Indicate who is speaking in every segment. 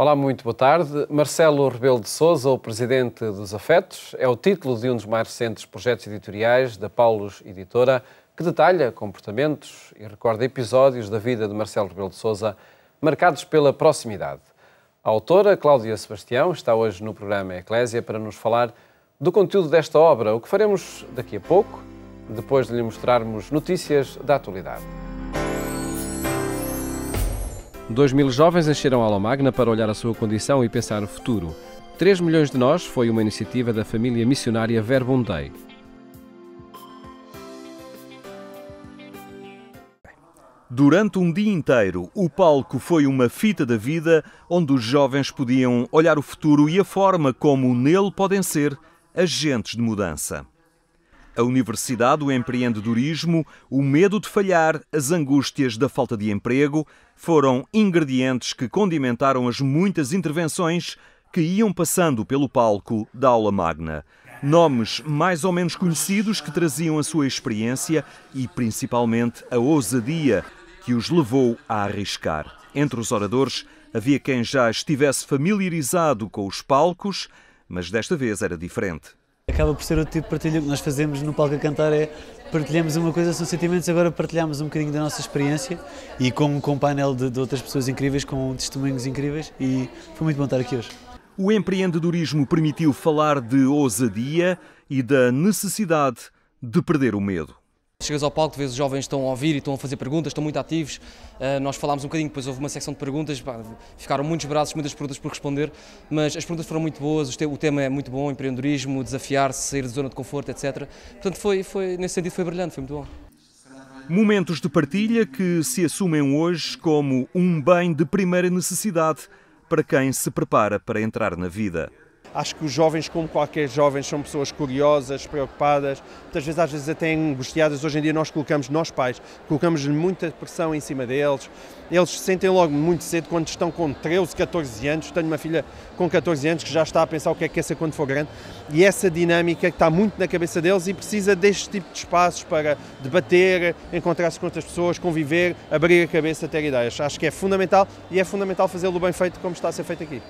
Speaker 1: Olá, muito boa tarde. Marcelo Rebelo de Sousa, o Presidente dos Afetos, é o título de um dos mais recentes projetos editoriais da Paulus Editora, que detalha comportamentos e recorda episódios da vida de Marcelo Rebelo de Sousa marcados pela proximidade. A autora, Cláudia Sebastião, está hoje no programa Eclésia para nos falar do conteúdo desta obra, o que faremos daqui a pouco, depois de lhe mostrarmos notícias da atualidade. 2.000 jovens encheram a aula magna para olhar a sua condição e pensar o futuro. 3 milhões de nós foi uma iniciativa da família missionária Verbum Dei.
Speaker 2: Durante um dia inteiro, o palco foi uma fita da vida onde os jovens podiam olhar o futuro e a forma como nele podem ser agentes de mudança. A universidade, o empreendedorismo, o medo de falhar, as angústias da falta de emprego foram ingredientes que condimentaram as muitas intervenções que iam passando pelo palco da aula magna. Nomes mais ou menos conhecidos que traziam a sua experiência e, principalmente, a ousadia que os levou a arriscar. Entre os oradores havia quem já estivesse familiarizado com os palcos, mas desta vez era diferente.
Speaker 3: Acaba por ser o tipo de partilha que nós fazemos no palco a cantar, é partilhamos uma coisa, são sentimentos, agora partilhamos um bocadinho da nossa experiência e com um painel de outras pessoas incríveis, com testemunhos incríveis, e foi muito bom estar aqui hoje.
Speaker 2: O empreendedorismo permitiu falar de ousadia e da necessidade de perder o medo.
Speaker 4: Chegas ao palco, vês os jovens estão a ouvir e estão a fazer perguntas, estão muito ativos. Nós falámos um bocadinho, depois houve uma secção de perguntas, ficaram muitos braços, muitas perguntas por responder, mas as perguntas foram muito boas, o tema é muito bom, empreendedorismo, desafiar-se, sair da zona de conforto, etc. Portanto, nesse sentido foi brilhante, foi muito bom.
Speaker 2: Momentos de partilha que se assumem hoje como um bem de primeira necessidade para quem se prepara para entrar na vida.
Speaker 5: Acho que os jovens, como qualquer jovem, são pessoas curiosas, preocupadas, muitas vezes às vezes até angustiadas. Hoje em dia nós pais, colocamos muita pressão em cima deles. Eles se sentem logo muito cedo quando estão com 13, 14 anos. Tenho uma filha com 14 anos que já está a pensar o que é quer ser quando for grande. E essa dinâmica que está muito na cabeça deles e precisa deste tipo de espaços para debater, encontrar-se com outras pessoas, conviver, abrir a cabeça, ter ideias. Acho que é fundamental e é fundamental fazê-lo bem feito como está a ser feito aqui.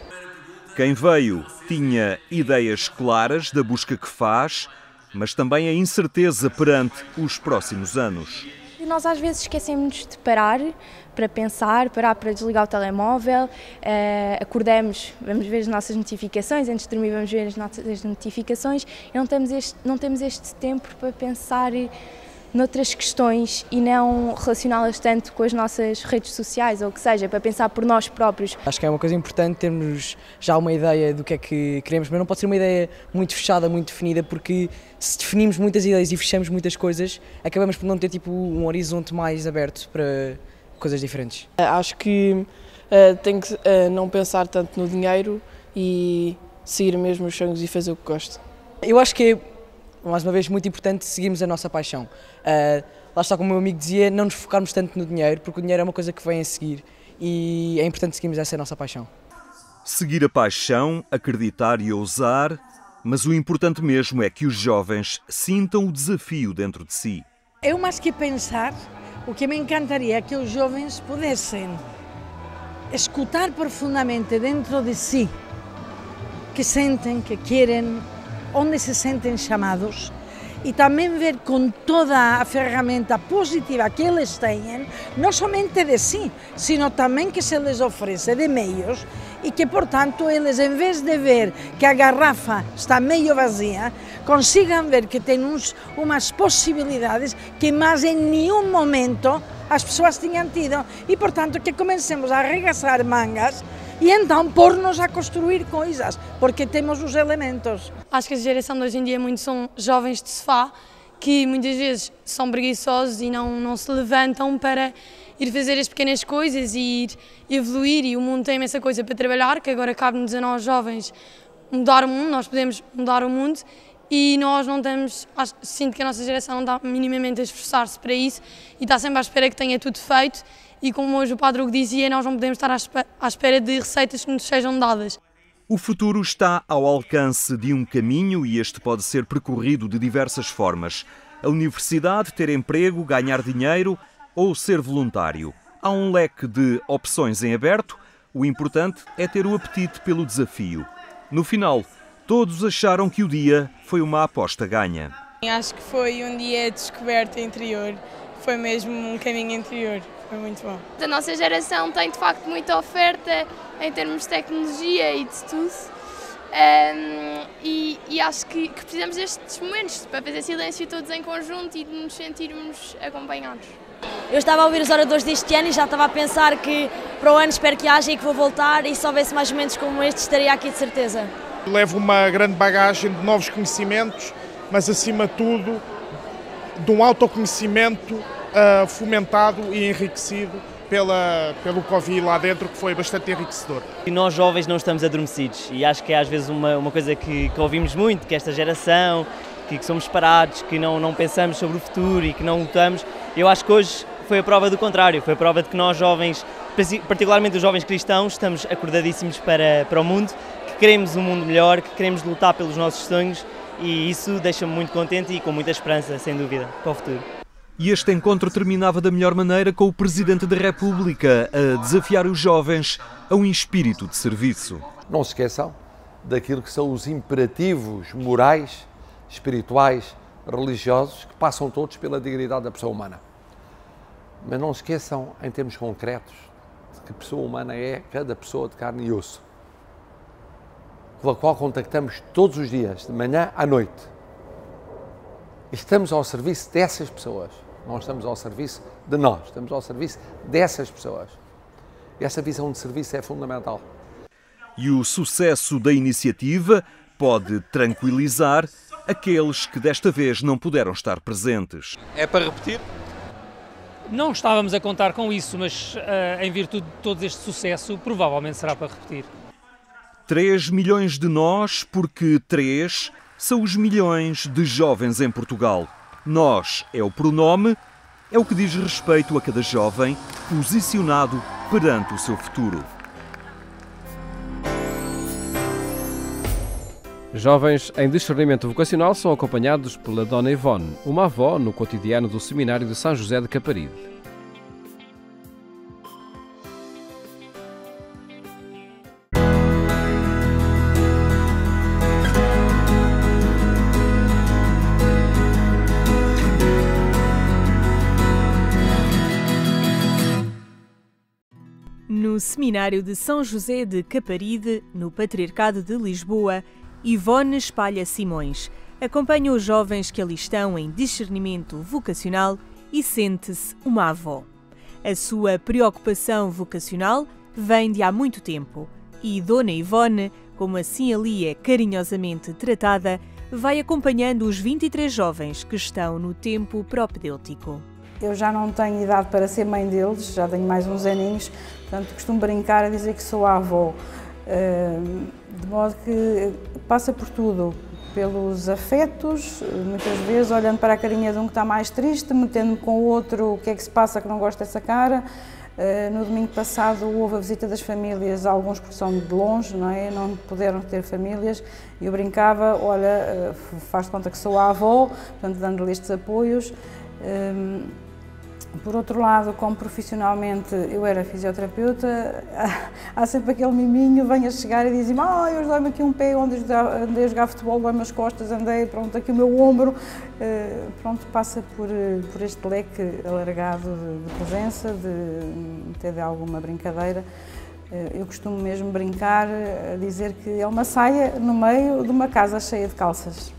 Speaker 2: Quem veio tinha ideias claras da busca que faz, mas também a incerteza perante os próximos anos.
Speaker 6: Nós às vezes esquecemos de parar para pensar, parar para desligar o telemóvel, acordamos, vamos ver as nossas notificações, antes de dormir vamos ver as nossas notificações e não temos este tempo para pensar noutras questões e não relacioná-las tanto com as nossas redes sociais ou o que seja, para pensar por nós próprios.
Speaker 7: Acho que é uma coisa importante termos já uma ideia do que é que queremos, mas não pode ser uma ideia muito fechada, muito definida, porque se definimos muitas ideias e fechamos muitas coisas, acabamos por não ter tipo um horizonte mais aberto para coisas diferentes.
Speaker 8: Acho que tem que não pensar tanto no dinheiro e seguir mesmo os sonhos e fazer o que gosto.
Speaker 7: Eu acho que é, mais uma vez, muito importante seguirmos a nossa paixão. Lá está, como o meu amigo dizia, não nos focarmos tanto no dinheiro, porque o dinheiro é uma coisa que vem a seguir e é importante seguirmos essa nossa paixão.
Speaker 2: Seguir a paixão, acreditar e ousar, mas o importante mesmo é que os jovens sintam o desafio dentro de si.
Speaker 9: Eu, mais que pensar, o que me encantaria é que os jovens pudessem escutar profundamente dentro de si, que sentem, que querem, onde se sentem chamados e também ver com toda a ferramenta positiva que eles têm, não somente de si, sino também que se lhes oferece de meios e que, portanto, eles, em vez de ver que a garrafa está meio vazia, consigam ver que têm umas possibilidades que mais em nenhum momento as pessoas tinham tido e, portanto, que comecemos a arregaçar mangas e então pôr-nos a construir coisas, porque temos os elementos.
Speaker 8: Acho que a geração de hoje em dia são jovens de sofá, que muitas vezes são preguiçosos e não se levantam para ir fazer as pequenas coisas e ir evoluir, e o mundo tem essa coisa para trabalhar, que agora cabe-nos a nós jovens mudar o mundo, nós podemos mudar o mundo e nós não estamos, sinto que a nossa geração não está minimamente a esforçar-se para isso e está sempre à espera que tenha tudo feito. E como hoje o Padre Hugo dizia, nós não podemos estar à espera de receitas que nos sejam dadas.
Speaker 2: O futuro está ao alcance de um caminho e este pode ser percorrido de diversas formas. A universidade, ter emprego, ganhar dinheiro ou ser voluntário. Há um leque de opções em aberto, O importante é ter o apetite pelo desafio. No final, todos acharam que o dia foi uma aposta ganha.
Speaker 10: Acho que foi um dia de descoberta interior, foi mesmo um caminho interior, foi muito bom.
Speaker 11: A nossa geração tem de facto muita oferta em termos de tecnologia e de tudo. E acho que precisamos destes momentos para fazer silêncio todos em conjunto e de nos sentirmos acompanhados.
Speaker 12: Eu estava a ouvir os oradores deste ano e já estava a pensar que para o ano espero que haja e que vou voltar, e se houvesse mais momentos como este estaria aqui de certeza.
Speaker 13: Levo uma grande bagagem de novos conhecimentos, mas acima de tudo de um autoconhecimento fomentado e enriquecido pelo que ouvi lá dentro, que foi bastante enriquecedor.
Speaker 14: E nós jovens não estamos adormecidos, e acho que é às vezes uma coisa que ouvimos muito, que esta geração, que somos parados, que não pensamos sobre o futuro e que não lutamos. Eu acho que hoje foi a prova do contrário, foi a prova de que nós jovens, particularmente os jovens cristãos, estamos acordadíssimos para o mundo, que queremos um mundo melhor, que queremos lutar pelos nossos sonhos, e isso deixa-me muito contente e com muita esperança, sem dúvida, para o futuro.
Speaker 2: E este encontro terminava da melhor maneira com o Presidente da República a desafiar os jovens a um espírito de serviço.
Speaker 15: Não se esqueçam daquilo que são os imperativos morais, espirituais, religiosos, que passam todos pela dignidade da pessoa humana. Mas não se esqueçam, em termos concretos, de que a pessoa humana é cada pessoa de carne e osso, com a qual contactamos todos os dias, de manhã à noite. Estamos ao serviço dessas pessoas. Não estamos ao serviço de nós, estamos ao serviço dessas pessoas. Essa visão de serviço é fundamental.
Speaker 2: E o sucesso da iniciativa pode tranquilizar aqueles que desta vez não puderam estar presentes.
Speaker 16: É para repetir?
Speaker 17: Não estávamos a contar com isso, mas em virtude de todo este sucesso, provavelmente será para repetir.
Speaker 2: 3 milhões de nós, porque 3 são os milhões de jovens em Portugal. Nós é o pronome, é o que diz respeito a cada jovem posicionado perante o seu futuro.
Speaker 1: Jovens em discernimento vocacional são acompanhados pela Dona Ivone, uma avó no cotidiano do Seminário de São José de Caparide.
Speaker 18: No Seminário de São José de Caparide, no Patriarcado de Lisboa, Ivone Espalha Simões acompanha os jovens que ali estão em discernimento vocacional e sente-se uma avó. A sua preocupação vocacional vem de há muito tempo e Dona Ivone, como assim ali é carinhosamente tratada, vai acompanhando os 23 jovens que estão no tempo propedêutico.
Speaker 19: Eu já não tenho idade para ser mãe deles, já tenho mais uns aninhos, portanto costumo brincar a dizer que sou a avó. De modo que passa por tudo, pelos afetos, muitas vezes olhando para a carinha de um que está mais triste, metendo-me com o outro o que é que se passa que não gosta dessa cara. No domingo passado houve a visita das famílias, alguns porque são de longe, não é? Não puderam ter famílias, e eu brincava, olha, faz de conta que sou a avó, portanto dando-lhe estes apoios. Por outro lado, como profissionalmente eu era fisioterapeuta, há sempre aquele miminho, vem a chegar e diz-me: hoje dói-me aqui um pé, onde andei a jogar futebol, dói-me as costas, andei, pronto, aqui o meu ombro. Pronto, passa por este leque alargado de presença, de até de alguma brincadeira. Eu costumo mesmo brincar a dizer que é uma saia no meio de uma casa cheia de calças.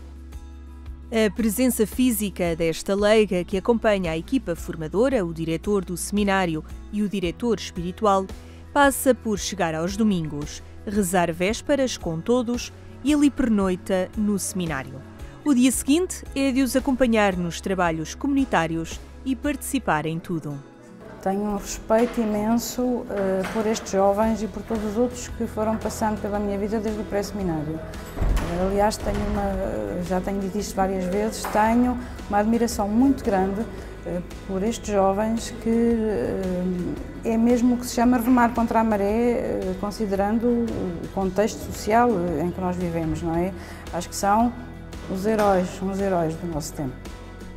Speaker 18: A presença física desta leiga que acompanha a equipa formadora, o diretor do seminário e o diretor espiritual, passa por chegar aos domingos, rezar vésperas com todos e ali pernoita no seminário. O dia seguinte é de os acompanhar nos trabalhos comunitários e participar em tudo.
Speaker 19: Tenho um respeito imenso por estes jovens e por todos os outros que foram passando pela minha vida desde o pré-seminário. Aliás, já tenho dito isto várias vezes, tenho uma admiração muito grande por estes jovens, que é mesmo o que se chama remar contra a maré, considerando o contexto social em que nós vivemos, não é? Acho que são uns heróis do nosso tempo.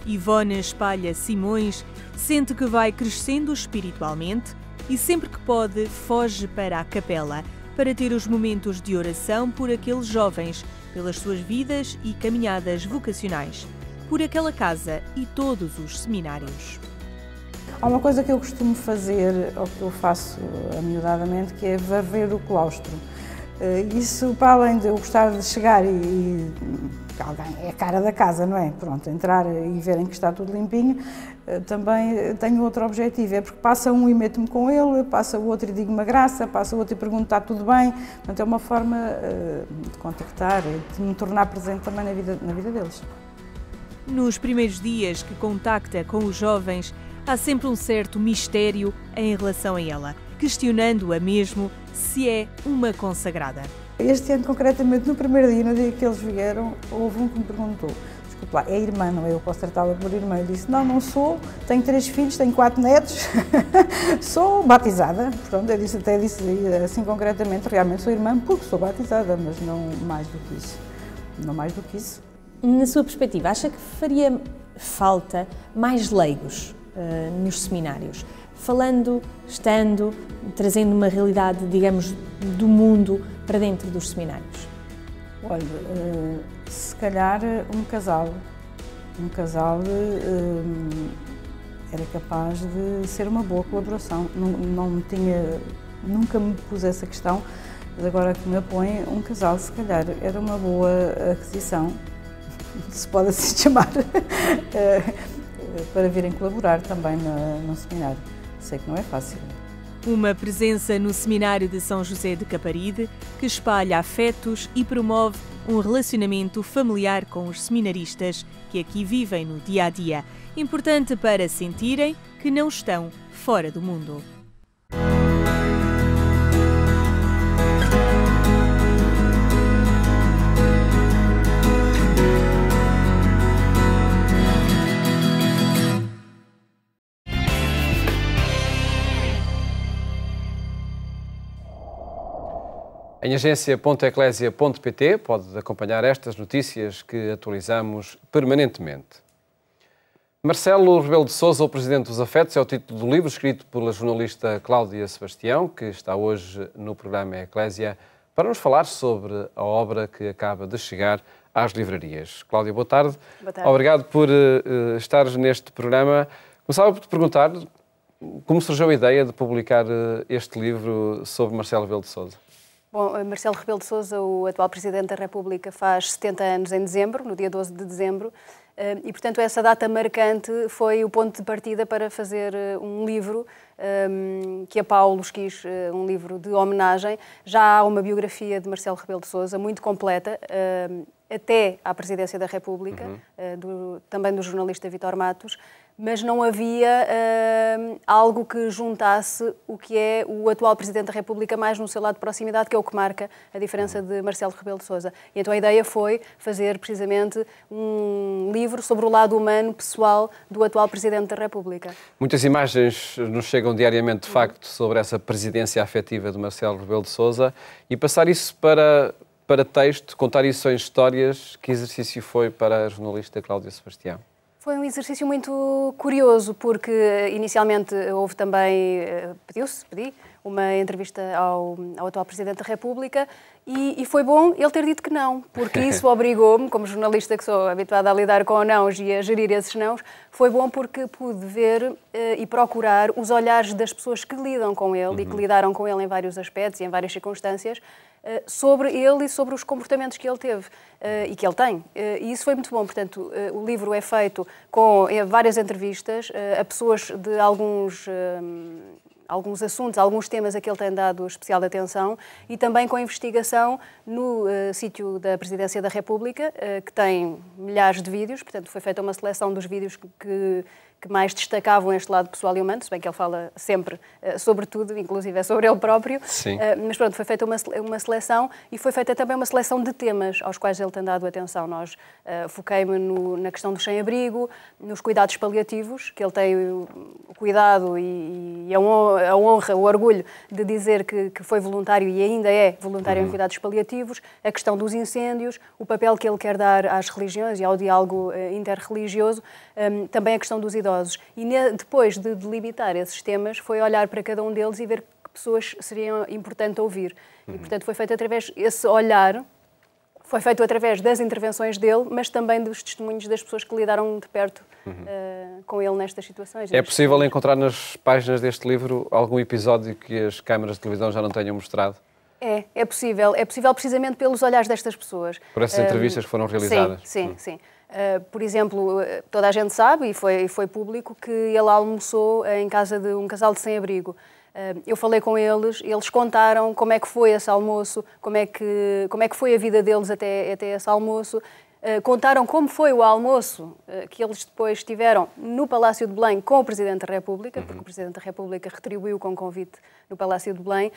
Speaker 18: Ivone Espalha Simões sente que vai crescendo espiritualmente e sempre que pode foge para a capela para ter os momentos de oração por aqueles jovens, pelas suas vidas e caminhadas vocacionais, por aquela casa e todos os seminários.
Speaker 19: Há uma coisa que eu costumo fazer, ou que eu faço amiudadamente, que é varrer o claustro. Isso, para além de eu gostar de chegar e alguém é a cara da casa, não é? Pronto, entrar e verem que está tudo limpinho, também tenho outro objetivo, é porque passa um e meto-me com ele, passa o outro e digo uma graça, passa o outro e pergunto está tudo bem. Portanto, é uma forma de contactar, de me tornar presente também na vida deles.
Speaker 18: Nos primeiros dias que contacta com os jovens, há sempre um certo mistério em relação a ela, questionando-a mesmo se é uma consagrada.
Speaker 19: Este ano, concretamente, no primeiro dia, no dia que eles vieram, houve um que me perguntou: desculpe lá, é irmã, não é? Eu posso tratá-la por irmã? Eu disse: não sou, tenho 3 filhos, tenho 4 netos, sou batizada. Pronto, eu até disse assim concretamente, realmente sou irmã porque sou batizada, mas não mais do que isso. Não mais do que isso.
Speaker 16: Na sua perspectiva, acha que faria falta mais leigos nos seminários? Falando, estando, trazendo uma realidade, digamos, do mundo para dentro dos seminários?
Speaker 19: Olha, se calhar um casal era capaz de ser uma boa colaboração. Nunca me pus essa questão, mas agora que me põe, um casal se calhar era uma boa aquisição, se pode assim chamar, para virem colaborar também no seminário. Sei que não é fácil.
Speaker 18: Uma presença no Seminário de São José de Caparide que espalha afetos e promove um relacionamento familiar com os seminaristas que aqui vivem no dia a dia, importante para sentirem que não estão fora do mundo.
Speaker 1: Em agência.eclesia.pt pode acompanhar estas notícias que atualizamos permanentemente. Marcelo Rebelo de Sousa, o Presidente dos Afetos, é o título do livro escrito pela jornalista Cláudia Sebastião, que está hoje no programa Eclésia, para nos falar sobre a obra que acaba de chegar às livrarias. Cláudia, boa tarde.
Speaker 20: Boa tarde.
Speaker 1: Obrigado por estares neste programa. Começava por te perguntar como surgiu a ideia de publicar este livro sobre Marcelo Rebelo de Sousa.
Speaker 20: Bom, Marcelo Rebelo de Sousa, o atual Presidente da República, faz 70 anos em dezembro, no dia 12 de dezembro, e, portanto, essa data marcante foi o ponto de partida para fazer um livro que a Paulos quis, um livro de homenagem. Já há uma biografia de Marcelo Rebelo de Sousa muito completa, até à Presidência da República, também do jornalista Vítor Matos, mas não havia algo que juntasse o que é o atual Presidente da República mais no seu lado de proximidade, que é o que marca a diferença de Marcelo Rebelo de Sousa. E então a ideia foi fazer precisamente um livro sobre o lado humano, pessoal, do atual Presidente da República.
Speaker 1: Muitas imagens nos chegam diariamente, de facto, sobre essa presidência afetiva de Marcelo Rebelo de Sousa, e passar isso para texto, contar isso em histórias, que exercício foi para a jornalista Cláudia Sebastião?
Speaker 20: Foi um exercício muito curioso, porque inicialmente houve também, pedi uma entrevista ao atual Presidente da República e foi bom ele ter dito que não, porque isso obrigou-me, como jornalista que sou habituada a lidar com nãos e a gerir esses nãos, foi bom porque pude ver e procurar os olhares das pessoas que lidam com ele e que lidaram com ele em vários aspectos e em várias circunstâncias, sobre ele e sobre os comportamentos que ele teve e que ele tem. E isso foi muito bom. Portanto, o livro é feito com várias entrevistas a pessoas de alguns assuntos, alguns temas a que ele tem dado especial atenção, e também com a investigação no sítio da Presidência da República, que tem milhares de vídeos. Portanto, foi feita uma seleção dos vídeos que mais destacavam este lado pessoal e humano, se bem que ele fala sempre sobre tudo, inclusive é sobre ele próprio. Mas pronto, foi feita uma seleção e foi feita também uma seleção de temas aos quais ele tem dado atenção. Nós foquei-me na questão do sem-abrigo, nos cuidados paliativos, que ele tem o cuidado e a honra, o orgulho de dizer que foi voluntário e ainda é voluntário em cuidados paliativos, a questão dos incêndios, o papel que ele quer dar às religiões e ao diálogo interreligioso, também a questão dos idosos idosos. E depois de delimitar esses temas, foi olhar para cada um deles e ver que pessoas seriam importantes ouvir. E, portanto, foi feito através esse olhar. Foi feito através das intervenções dele, mas também dos testemunhos das pessoas que lidaram de perto com ele nestas situações.
Speaker 1: É possível encontrar nas páginas deste livro algum episódio que as câmaras de televisão já não tenham mostrado?
Speaker 20: É possível. É possível precisamente pelos olhares destas pessoas.
Speaker 1: Por essas entrevistas que foram realizadas?
Speaker 20: Sim. Por exemplo, toda a gente sabe, e foi público, que ele almoçou em casa de um casal de sem-abrigo. Eu falei com eles, eles contaram como é que foi esse almoço, como é que foi a vida deles até esse almoço. Contaram como foi o almoço que eles depois tiveram no Palácio de Belém com o Presidente da República, porque o Presidente da República retribuiu com convite no Palácio de Belém,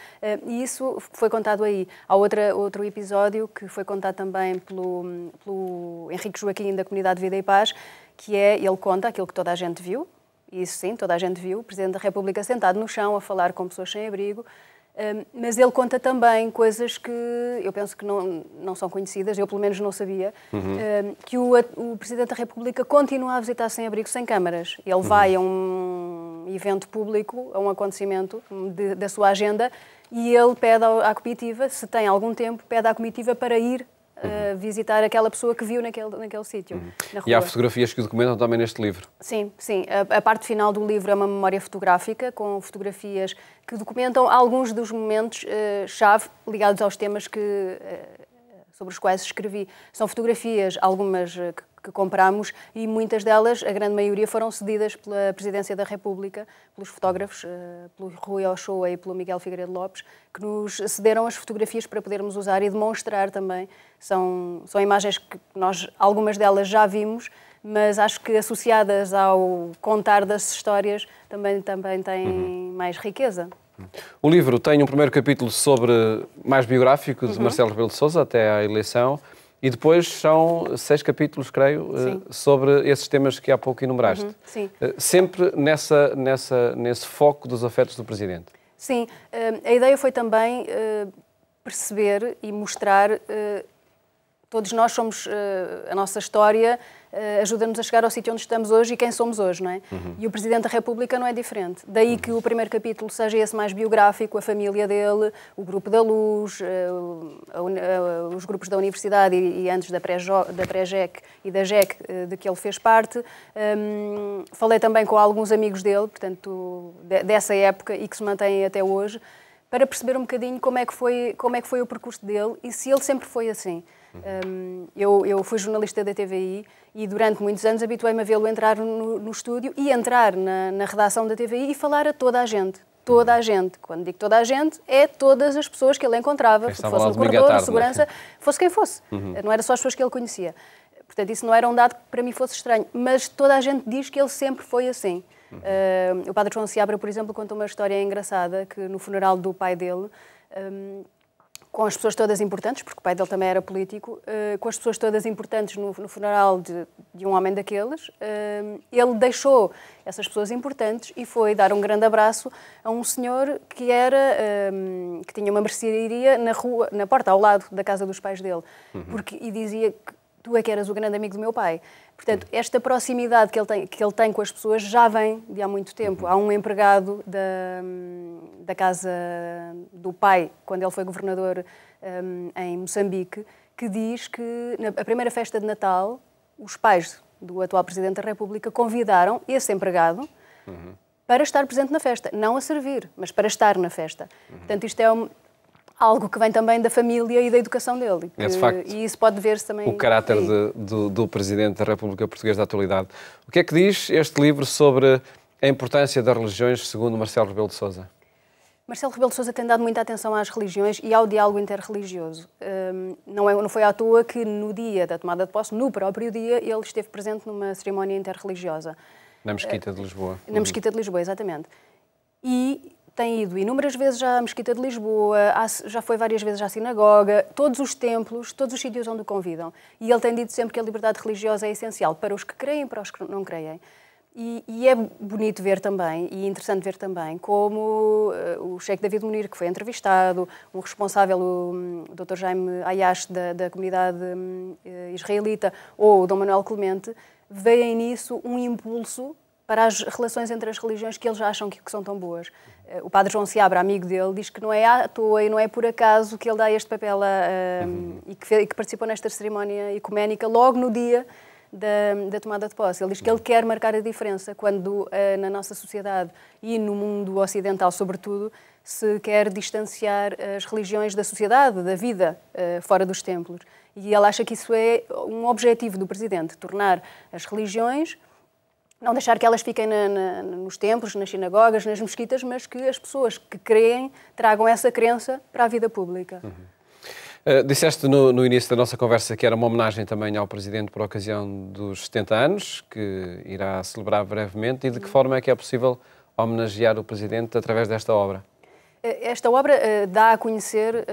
Speaker 20: e isso foi contado aí. Há outro episódio que foi contado também pelo Henrique Joaquim da Comunidade Vida e Paz, que ele conta aquilo que toda a gente viu. Isso sim, toda a gente viu, o Presidente da República sentado no chão a falar com pessoas sem abrigo, mas ele conta também coisas que eu penso que não são conhecidas, eu pelo menos não sabia, que o Presidente da República continua a visitar sem abrigo, sem câmaras. Ele vai a um evento público, a um acontecimento da sua agenda, e ele pede à comitiva, se tem algum tempo, pede à comitiva para ir visitar aquela pessoa que viu naquele sítio.
Speaker 1: E há fotografias que o documentam também neste livro?
Speaker 20: Sim. A parte final do livro é uma memória fotográfica, com fotografias que documentam alguns dos momentos-chave ligados aos temas sobre os quais escrevi. São fotografias, algumas que comprámos, e muitas delas, a grande maioria, foram cedidas pela Presidência da República, pelos fotógrafos, pelo Rui Ochoa e pelo Miguel Figueiredo Lopes, que nos cederam as fotografias para podermos usar e demonstrar também. São imagens que nós, algumas delas já vimos, mas acho que associadas ao contar das histórias também têm mais riqueza.
Speaker 1: O livro tem um primeiro capítulo mais biográfico de Marcelo Rebelo de Sousa até à eleição, e depois são 6 capítulos, creio, sobre esses temas que há pouco enumeraste.
Speaker 20: Sim.
Speaker 1: Sempre nesse foco dos afetos do Presidente.
Speaker 20: Sim. A ideia foi também perceber e mostrar. Todos nós somos, a nossa história ajuda-nos a chegar ao sítio onde estamos hoje e quem somos hoje, não é? E o Presidente da República não é diferente. Daí que o primeiro capítulo seja esse mais biográfico, a família dele, o Grupo da Luz, os grupos da Universidade e antes da Pré-JEC e da JEC, de que ele fez parte. Falei também com alguns amigos dele, portanto, dessa época e que se mantêm até hoje, para perceber um bocadinho como é que foi o percurso dele e se ele sempre foi assim. Eu fui jornalista da TVI e durante muitos anos habituei-me a vê-lo entrar no estúdio e entrar na redação da TVI e falar a toda a gente. Toda a gente. Quando digo toda a gente, é todas as pessoas que ele encontrava, fosse no corredor, na segurança, fosse quem fosse. Não era só as pessoas que ele conhecia. Portanto, isso não era um dado que para mim fosse estranho. Mas toda a gente diz que ele sempre foi assim. O Padre João Seabra, por exemplo, conta uma história engraçada que no funeral do pai dele, com as pessoas todas importantes, porque o pai dele também era político, com as pessoas todas importantes no funeral de um homem daqueles, ele deixou essas pessoas importantes e foi dar um grande abraço a um senhor que tinha uma mercearia na porta ao lado da casa dos pais dele, e dizia que tu é que eras o grande amigo do meu pai. Portanto, esta proximidade que ele tem com as pessoas já vem de há muito tempo. Há um empregado da casa do pai, quando ele foi governador em Moçambique, que diz que na primeira festa de Natal, os pais do atual Presidente da República convidaram esse empregado para estar presente na festa. Não a servir, mas para estar na festa. Portanto, isto é algo que vem também da família e da educação dele. E isso pode ver-se também.
Speaker 1: O caráter do Presidente da República Portuguesa da atualidade. O que é que diz este livro sobre a importância das religiões, segundo Marcelo Rebelo de Sousa?
Speaker 20: Marcelo Rebelo de Sousa tem dado muita atenção às religiões e ao diálogo interreligioso. Não foi à toa que no dia da tomada de posse, no próprio dia, ele esteve presente numa cerimónia interreligiosa.
Speaker 1: Na Mesquita de Lisboa.
Speaker 20: Na Mesquita de Lisboa, exatamente. E tem ido inúmeras vezes já à Mesquita de Lisboa, já foi várias vezes à sinagoga, todos os templos, todos os sítios onde o convidam. E ele tem dito sempre que a liberdade religiosa é essencial para os que creem e para os que não creem. E é bonito ver também, e interessante ver também, como o Sheikh David Munir, que foi entrevistado, o responsável, o Dr. Jaime Ayash, da comunidade israelita, ou o Dom Manuel Clemente, veem nisso um impulso para as relações entre as religiões que eles acham que são tão boas. O padre João Seabra, amigo dele, diz que não é à toa e não é por acaso que ele dá este papel e que participou nesta cerimónia ecuménica logo no dia da tomada de posse. Ele diz que ele quer marcar a diferença quando na nossa sociedade e no mundo ocidental, sobretudo, se quer distanciar as religiões da sociedade, da vida fora dos templos. E ele acha que isso é um objetivo do Presidente, tornar as religiões, não deixar que elas fiquem nos templos, nas sinagogas, nas mesquitas, mas que as pessoas que creem tragam essa crença para a vida pública.
Speaker 1: Disseste no início da nossa conversa que era uma homenagem também ao Presidente por ocasião dos 70 anos, que irá celebrar brevemente, e de que forma é que é possível homenagear o Presidente através desta obra?
Speaker 20: Esta obra dá a conhecer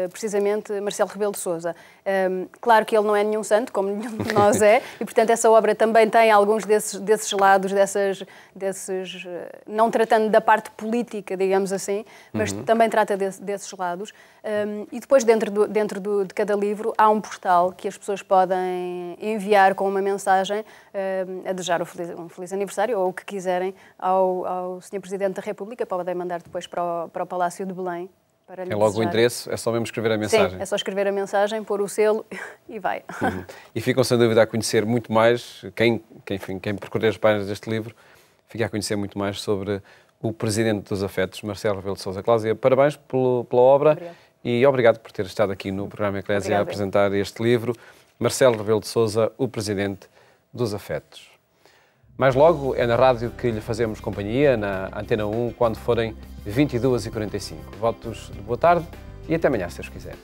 Speaker 20: precisamente Marcelo Rebelo de Sousa. Claro que ele não é nenhum santo, como nenhum de nós é, e portanto essa obra também tem alguns desses lados, não tratando da parte política, digamos assim, mas também trata desses lados. E depois dentro de cada livro há um postal que as pessoas podem enviar com uma mensagem a desejar um feliz aniversário ou o que quiserem ao Sr. Presidente da República. Podem mandar depois para o Palácio de Belém. Para lhe
Speaker 1: é logo
Speaker 20: desejar.
Speaker 1: O endereço, é só mesmo escrever a mensagem.
Speaker 20: Sim, é só escrever a mensagem, pôr o selo e vai.
Speaker 1: E ficam sem dúvida a conhecer muito mais, quem percorrer as páginas deste livro, fica a conhecer muito mais sobre o Presidente dos Afetos, Marcelo Rebelo de Sousa. Cláudia, parabéns pela obra. Obrigado. E obrigado por ter estado aqui no programa Eclésia a apresentar este livro. Marcelo Rebelo de Sousa, o Presidente dos Afetos. Mais logo é na rádio que lhe fazemos companhia, na Antena 1, quando forem 22h45. Votos de boa tarde e até amanhã, se Deus quiser.